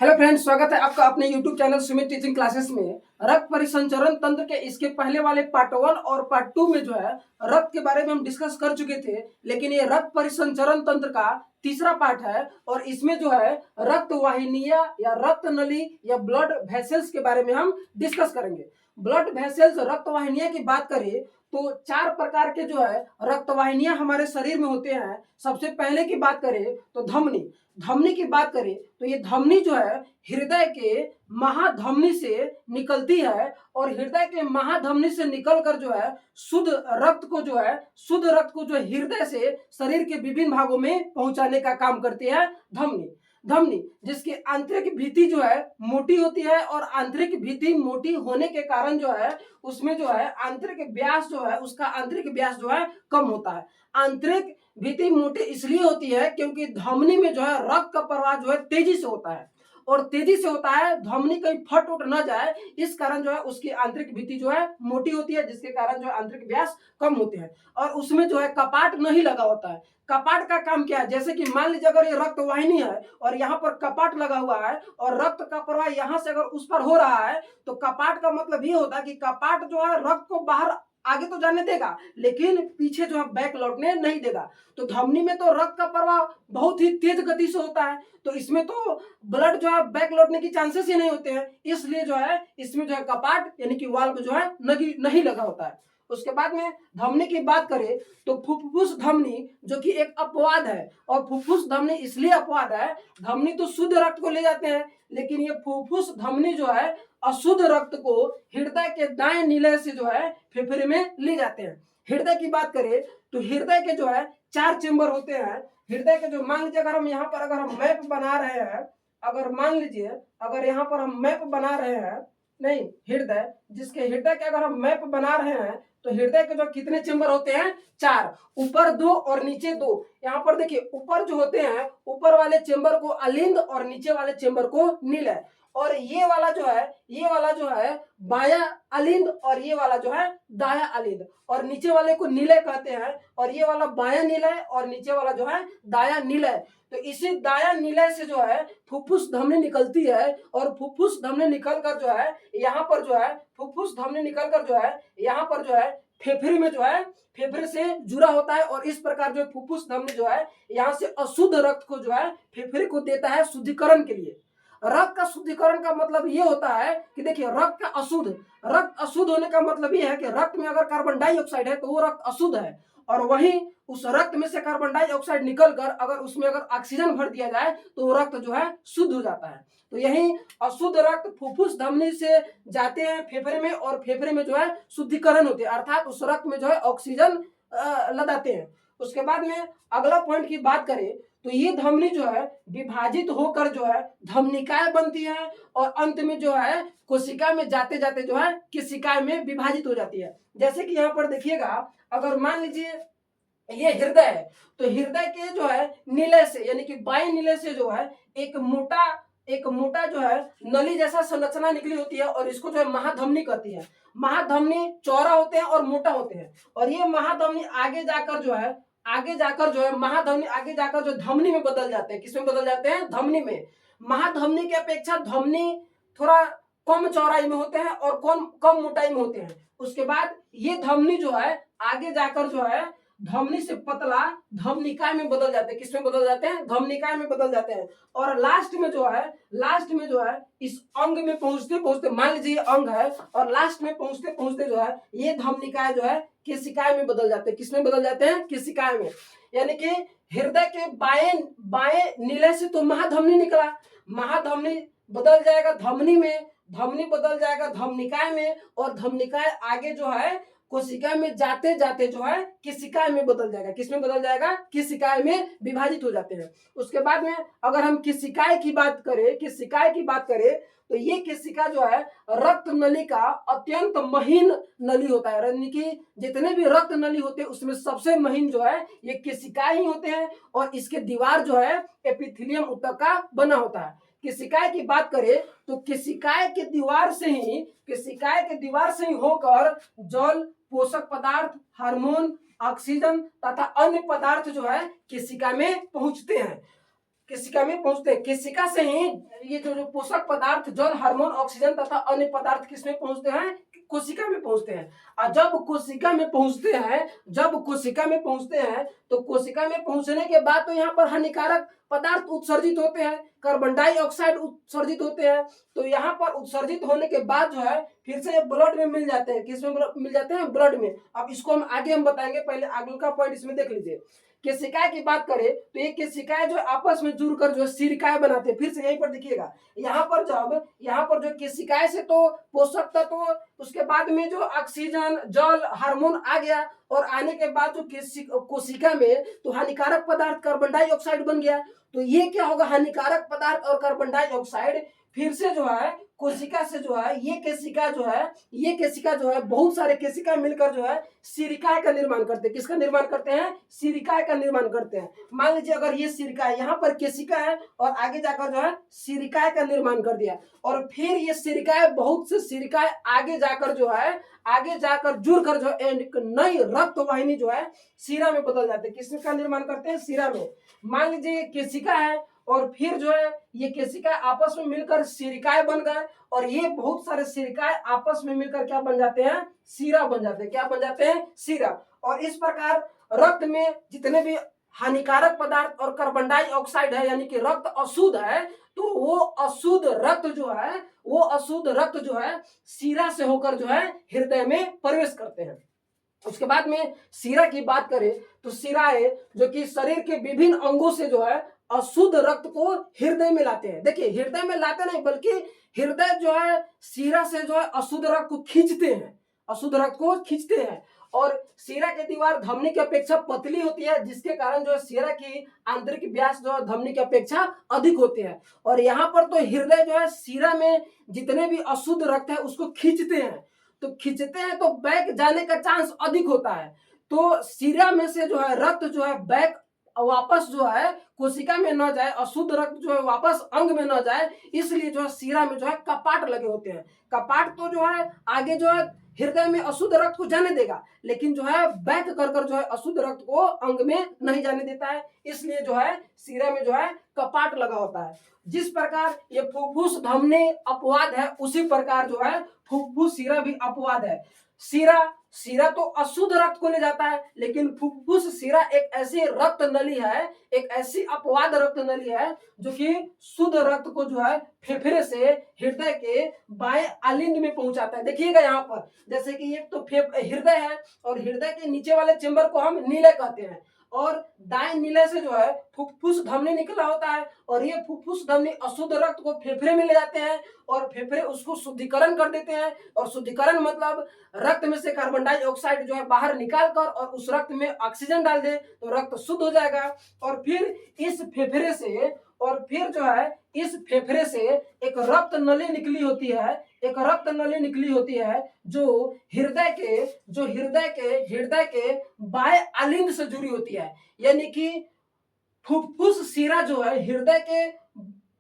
Hello friends, स्वागत है आपका अपने YouTube channel Sumit teaching classes में। रक्त परिसंचरण तंत्र के इसके पहले वाले पार्ट 1 और पार्ट 2 में जो है रक्त के बारे में हम डिस्कस कर चुके थे, लेकिन ये रक्त परिसंचरण तंत्र का तीसरा पार्ट है और इसमें जो है रक्त वाहिनियां या रक्त नली या ब्लड वेसल्स के बारे में हम डिस्कस करेंगे। ब्लड वेसल्स रक्त वाहिनियां की बात करें तो 4 प्रकार के जो है रक्त वाहिनियां हमारे शरीर में होते हैं। सबसे पहले की बात करें तो धमनी। धमनी की बात करें तो ये धमनी जो है हृदय के महाधमनी से निकलती है और हृदय के महाधमनी से निकलकर जो है शुद्ध रक्त को जो है हृदय से शरीर के विभिन्न भागों में पहुंचाने का काम करती है धमनी। धमनी जिसकी आंतरिक भित्ति जो है मोटी होती है और आंतरिक भित्ति मोटी होने के कारण जो है उसमें जो है आंतरिक व्यास जो है उसका आंतरिक व्यास जो है कम होता है। आंतरिक भित्ति मोटी इसलिए होती है क्योंकि धमनी में जो है रक्त का प्रवाह जो है तेजी से होता है और तेजी से होता है, धमनी कहीं फट उठ न जाए इस कारण जो है उसकी आंतरिक भित्ति जो है मोटी होती है, जिसके कारण जो है आंतरिक व्यास कम होते हैं और उसमें जो है कपाट नहीं लगा होता है। कपाट का काम क्या है, जैसे कि मान लीजिए अगर ये रक्त वाहिनी है और यहाँ पर कपाट लगा हुआ है और रक्त का प्रवाह यहाँ से अगर उस पर हो रहा है तो कपाट का मतलब ये होता है कि कपाट जो है रक्त को बाहर आगे तो जाने देगा लेकिन पीछे जो है बैक लौटने नहीं देगा। तो धमनी में तो रक्त का प्रवाह बहुत ही तेज गति से होता है तो इसमें तो ब्लड जो है बैक लौटने की चांसेस ही नहीं होते हैं, इसलिए जो है इसमें जो है कपाट यानी कि वाल्व जो है नहीं लगा होता है। उसके बाद में धमनी की बात करें तो फुफ्फुस धमनी जो कि एक अपवाद है और फुफ्फुस धमनी इसलिए अपवाद है, धमनी तो शुद्ध रक्त को ले जाते हैं लेकिन ये फुफ्फुस धमनी जो है अशुद्ध रक्त को हृदय के दाएं निलय से जो है फेफड़े में ले जाते हैं। हृदय की बात करें तो हृदय के जो है 4 चेंबर होते हैं। हृदय के जो मान लीजिए अगर हम यहाँ पर अगर हम मैप बना रहे हैं, अगर मान लीजिए अगर यहाँ पर हम मैप बना रहे हैं, नहीं हृदय जिसके हृदय के अगर हम मैप बना रहे हैं तो हृदय के जो कितने चेंबर होते हैं 4, ऊपर 2 और नीचे 2। यहाँ पर देखिए ऊपर जो होते हैं ऊपर वाले चेंबर को अलिंद और नीचे वाले चेंबर को नीलय और ये वाला जो है बाया अलिंद और ये वाला जो है दाया अलिंद और नीचे वाले को नीलय कहते हैं और ये वाला बाया नीलय और नीचे वाला जो है दाया नीलय। तो इसी दाया नीलय से जो है फुफ्फुस धमनी निकलती है और फुफ्फुस धमनी निकलकर जो है यहाँ पर जो है फुफ्फुस धमनी निकलकर जो है यहाँ पर जो है फेफड़े में जो है फेफड़े से जुड़ा होता है और इस प्रकार जो फुफ्फुस धमनी जो है यहाँ से अशुद्ध रक्त को जो है फेफड़े को देता है शुद्धिकरण के लिए। रक्त का शुद्धिकरण का मतलब ये होता है कि देखिए रक्त अशुद्ध होने का मतलब ये है कि रक्त में अगर कार्बन डाइऑक्साइड है तो वो रक्त अशुद्ध है और वहीं उस रक्त में से कार्बन डाइऑक्साइड निकलकर अगर उसमें अगर ऑक्सीजन भर दिया जाए तो वो रक्त जो है शुद्ध हो जाता है। तो यही अशुद्ध रक्त फुफ्फुस धमनी से जाते हैं फेफड़े में और फेफड़े में जो है शुद्धिकरण होते हैं, अर्थात उस रक्त में जो है ऑक्सीजन लगाते हैं। उसके बाद में अगला पॉइंट की बात करें तो ये धमनी जो है विभाजित होकर जो है धमनिकाएं बनती है और अंत में जो है कोशिका में जाते जाते जो है केशिकाएं में विभाजित हो जाती है। जैसे कि यहाँ पर देखिएगा अगर मान लीजिए ये हृदय है तो हृदय के जो है नीलय से यानी कि बाएं नीलय से जो है एक मोटा जो है नली जैसा संरचना निकली होती है और इसको जो है महाधमनी कहती है। महाधमनी चौड़ा होते हैं और मोटा होते हैं और ये महाधमनी आगे जाकर जो है महाधमनी आगे जाकर जो धमनी में बदल जाते हैं। किसमें बदल जाते हैं? धमनी में। महाधमनी की अपेक्षा धमनी थोड़ा कम चौड़ाई में होते हैं और कम मोटाई में होते हैं। उसके बाद ये धमनी जो है आगे जाकर जो है धमनी से पतला धमनिकाय में बदल जाते हैं। किसमें बदल जाते हैं? धमनिकाय में बदल जाते हैं और लास्ट में जो है इस अंग में पहुंचते पहुंचते मान लीजिए अंग है और लास्ट में पहुंचते पहुंचते जो है ये धमनिकाय जो है केशिकाएं में बदल जाते हैं। किसमें बदल जाते हैं? केशिकाएं में। यानी कि हृदय के बाएं नीलय से तो महाधमनी निकला, महाधमनी बदल जाएगा धमनी में, धमनी बदल जाएगा धमनिकाय में और धमनिकाय आगे जो है कोशिका में जाते जाते जो है केशिकाएं में बदल जाएगा। किसमें बदल जाएगा? केशिकाएं में विभाजित हो जाते हैं। उसके बाद में अगर हम केशिकाएं की बात करें तो ये केशिका जो है रक्त नली का अत्यंत महीन नली होता है, यानी कि जितने भी रक्त नली होते हैं उसमें सबसे महीन जो है ये केशिकाएं ही होते हैं और इसके दीवार जो है एपिथेलियम ऊतक का बना होता है। केशिकाएं की बात करें तो केशिकाएं के दीवार से ही होकर जल, पोषक पदार्थ, हार्मोन, ऑक्सीजन तथा अन्य पदार्थ जो है केशिका में पहुंचते हैं। केशिका में पहुंचते हैं। केशिका से ही ये जो पोषक पदार्थ जल, हार्मोन, ऑक्सीजन तथा अन्य पदार्थ किसमें पहुंचते हैं? कोशिका में पहुंचते हैं। और जब कोशिका में पहुंचते हैं, तो कोशिका में पहुंचने के बाद तो यहाँ पर हानिकारक पदार्थ उत्सर्जित होते हैं, कार्बन डाइऑक्साइड उत्सर्जित होते हैं। तो यहाँ पर उत्सर्जित होने के बाद जो है फिर से ब्लड में मिल जाते हैं। किसमें मिल जाते हैं? ब्लड में। अब इसको हम आगे बताएंगे, पहले आगे का पॉइंट इसमें देख लीजिए। केशिकाएं की बात करें तो ये केशिकाएं जो आपस में जुड़कर जो सिलिकाएं बनाते हैं। फिर से यहीं पर देखिएगा, यहाँ पर जो केशिकाएं से तो पोषक तत्व, उसके बाद में जो ऑक्सीजन, जल, हार्मोन आ गया, और आने के बाद जो कोशिका में तो हानिकारक पदार्थ कार्बन डाइऑक्साइड बन गया। तो ये क्या होगा? हानिकारक पदार्थ और कार्बन डाइऑक्साइड फिर से जो है कोशिका से जो है ये केशिका जो है बहुत सारे केशिका मिलकर जो है सिलिकाएं का निर्माण करते हैं। किसका निर्माण करते हैं? सिलिकाएं का निर्माण करते हैं। मान लीजिए अगर ये सिलिका है, यहाँ पर केशिका है और आगे जाकर जो है सिलिकाएं का निर्माण कर दिया, और फिर ये सिलिकाएं, बहुत से सिलिकाएं आगे जाकर जुड़कर जो है एक नई रक्त वाहिनी जो है शिरा में बदल जाते हैं। किसका निर्माण करते हैं? शिरा में। मान लीजिए केशिका है और फिर जो है ये केशिका आपस में मिलकर सिलिकाएं बन गए, और ये बहुत सारे सिलिकाएं आपस में मिलकर क्या बन जाते हैं? शिरा बन जाते हैं। क्या बन जाते हैं? शिरा। और इस प्रकार रक्त में जितने भी हानिकारक पदार्थ और कार्बन डाइऑक्साइड है, यानी कि रक्त अशुद्ध है, तो वो अशुद्ध रक्त जो है शिरा से होकर जो है हृदय में प्रवेश करते हैं। उसके बाद में शिरा की बात करें तो शिराएं जो कि शरीर के विभिन्न अंगों से जो है अशुद्ध रक्त को हृदय में लाते हैं। देखिए, हृदय में लाते नहीं, बल्कि हृदय जो है शिरा से जो है अशुद्ध रक्त को खींचते हैं। और शिरा की दीवार धमनी की अपेक्षा पतली होती है, जिसके कारण जो है शिरा की आंतरिक व्यास जो है धमनी की अपेक्षा अधिक होते हैं। और यहाँ पर तो हृदय जो है शिरा में जितने भी अशुद्ध रक्त है उसको खींचते हैं, तो बैक जाने का चांस अधिक होता है। तो शिरा में से जो है रक्त जो है बैक वापस जो है कोशिका में न जाए, अशुद्ध रक्त जो है वापस अंग में न जाए, इसलिए जो है शिरा में जो है कपाट लगे होते हैं। कपाट तो जो है आगे जो है हृदय में अशुद्ध रक्त को जाने देगा, लेकिन जो है बैक कर जो है अशुद्ध रक्त को अंग में नहीं जाने देता है, इसलिए जो है शिरा में जो है कपाट लगा होता है। जिस प्रकार ये फुफ्फुस धमनी अपवाद है, उसी प्रकार जो है फुफ्फुस शिरा भी अपवाद है। शिरा तो अशुद्ध रक्त को ले जाता है, लेकिन फुफ्फुस शिरा एक ऐसी रक्त नली है, एक ऐसी अपवाद रक्त नली है जो कि शुद्ध रक्त को जो है फेफड़े से हृदय के बाएं आलिंग में पहुंचाता है। देखिएगा यहाँ पर, जैसे कि ये तो हृदय है, और हृदय के नीचे वाले चेंबर को हम नीले कहते हैं, और दाएं नीले से जो है फुफ्फुस धमनी निकला होता है, और ये फुफ्फुस धमनी अशुद्ध रक्त को फेफड़े में ले जाते हैं, और फेफड़े उसको शुद्धिकरण कर देते हैं। और शुद्धिकरण मतलब रक्त में से कार्बन डाइऑक्साइड जो है बाहर निकाल कर और उस रक्त में ऑक्सीजन डाल दे, तो रक्त शुद्ध हो जाएगा। और फिर इस फेफड़े से एक रक्त नली निकली होती है, जो हृदय के बाएं आलिंग से जुड़ी होती है। यानी कि फुफ्फुस शिरा जो है हृदय के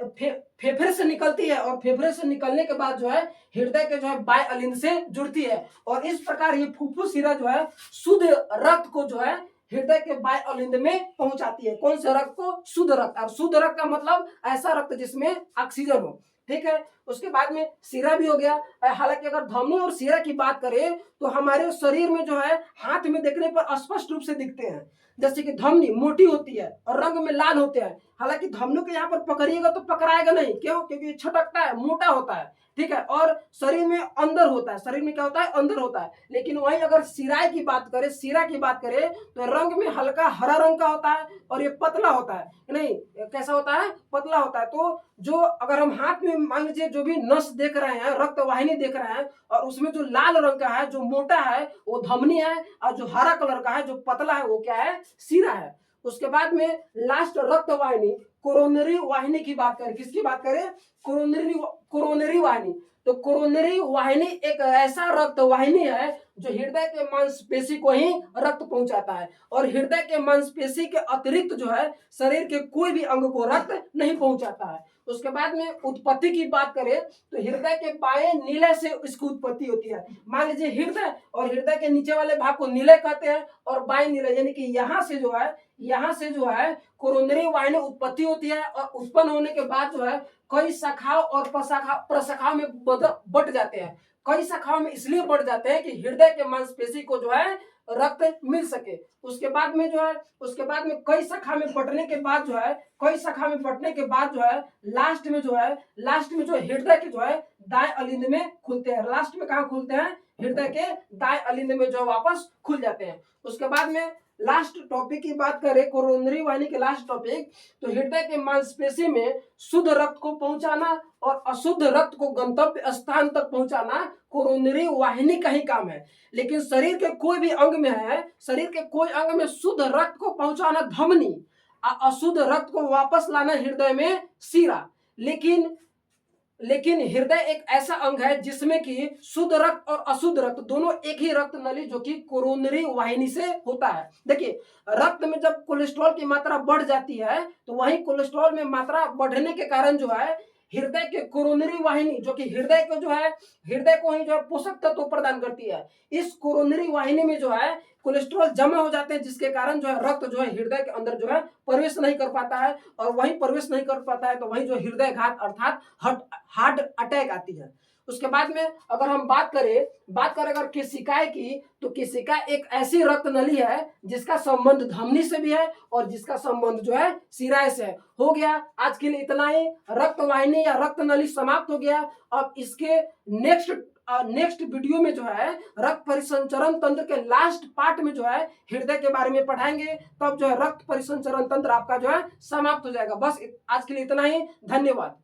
फेफड़े से निकलती है, और फेफड़े से निकलने के बाद जो है हृदय के जो है बाएं आलिंग से जुड़ती है, और इस प्रकार ये फुफ्फुस शिरा जो है शुद्ध रक्त को जो है हृदय के बाएं आलिंग में पहुंचाती है। कौन से रक्त को? शुद्ध रक्त। और शुद्ध रक्त का मतलब ऐसा रक्त जिसमें ऑक्सीजन हो। ठीक है। उसके बाद में शिरा भी हो गया। हालांकि अगर धमनी और शिरा की बात करें तो हमारे शरीर में जो है हाथ में देखने पर स्पष्ट रूप से दिखते हैं। जैसे कि धमनी मोटी होती है और रंग में लाल होते हैं। हालांकि धमनी को यहाँ पर पकड़िएगा तो पकड़ाएगा नहीं, क्यों? क्योंकि छटकता है, मोटा होता है। ठीक है। और शरीर में अंदर होता है, शरीर में क्या होता है? अंदर होता है। लेकिन वहीं अगर शिरा की बात करें तो रंग में हल्का हरा रंग का होता है, और ये पतला होता है। नहीं, कैसा होता है? पतला होता है। तो जो अगर हम हाथ में मान लीजिए जो भी नस देख रहे हैं, रक्त वाहिनी देख रहे हैं, और उसमें जो लाल रंग का है, जो मोटा है, वो धमनी है, और जो हरा कलर का है, जो पतला है, वो क्या है? शिरा है। उसके बाद में लास्ट रक्त वाहिनी, कोरोनरी वाहिनी की बात करें। किसकी बात करें? कोरोनरी वाहिनी। तो कोरोनरी वाहिनी एक ऐसा रक्त वाहिनी है जो हृदय के मांसपेशी को ही रक्त पहुंचाता है, और हृदय के मांसपेशी के अतिरिक्त जो है शरीर के कोई भी अंग को रक्त नहीं पहुंचाता है। उसके बाद में उत्पत्ति की बात करें तो हृदय के बाएं नीले से इसकी उत्पत्ति होती है। मान लीजिए हृदय, और हृदय के नीचे वाले भाग को नीले कहते हैं, और बाएं नीले, यानी कि यहाँ से जो है कोरोनरी वाहिनी उत्पत्ति होती है, और उत्पन्न होने के बाद जो है कई शाखाओं और प्रशाखाओं में बट जाते हैं। कई शाखाओं में इसलिए बढ़ जाते हैं कि हृदय के मांसपेशी को जो है रक्त मिल सके। उसके बाद में कई शाखा में बंटने के बाद जो है लास्ट में जो है हृदय के जो है दाएं अलिंद में खुलते हैं। लास्ट में कहाँ खुलते हैं? हृदय के दाएं अलिंद में जो वापस खुल जाते हैं। उसके बाद में लास्ट टॉपिक की बात करें, कोरोनरी वाहिनी के लास्ट टॉपिक, तो हृदय के मांसपेशी में शुद्ध रक्त को पहुंचाना और अशुद्ध रक्त को गंतव्य स्थान तक पहुंचाना कोरोनरी वाहिनी का ही काम है। लेकिन शरीर के कोई अंग में शुद्ध रक्त को पहुंचाना धमनी, अशुद्ध रक्त को वापस लाना हृदय में शिरा। लेकिन हृदय एक ऐसा अंग है जिसमें कि शुद्ध रक्त और अशुद्ध रक्त दोनों एक ही रक्त नली जो कि कोरोनरी वाहिनी से होता है। देखिए, रक्त में जब कोलेस्ट्रॉल की मात्रा बढ़ जाती है तो वही कोलेस्ट्रॉल में मात्रा बढ़ने के कारण जो है हृदय के कोरोनरी वाहिनी, जो कि हृदय को ही जो है पोषक तत्व प्रदान करती है, इस कोरोनरी वाहिनी में जो है कोलेस्ट्रॉल जमा हो जाते हैं, जिसके कारण जो है रक्त जो है हृदय के अंदर जो है प्रवेश नहीं कर पाता है, और वही प्रवेश नहीं कर पाता है तो वही जो हृदयघात अर्थात हार्ट अटैक आती है। उसके बाद में अगर हम बात करें अगर केशिकाएं की, तो केशिका एक ऐसी रक्त नली है जिसका संबंध धमनी से भी है और जिसका संबंध जो है शिरा से है। हो गया, आज के लिए इतना ही। रक्त वाहिनी या रक्त नली समाप्त हो गया। अब इसके नेक्स्ट वीडियो में जो है रक्त परिसंचरण तंत्र के लास्ट पार्ट में जो है हृदय के बारे में पढ़ाएंगे, तब जो है रक्त परिसंचरण तंत्र आपका जो है समाप्त हो जाएगा। बस आज के लिए इतना ही। धन्यवाद।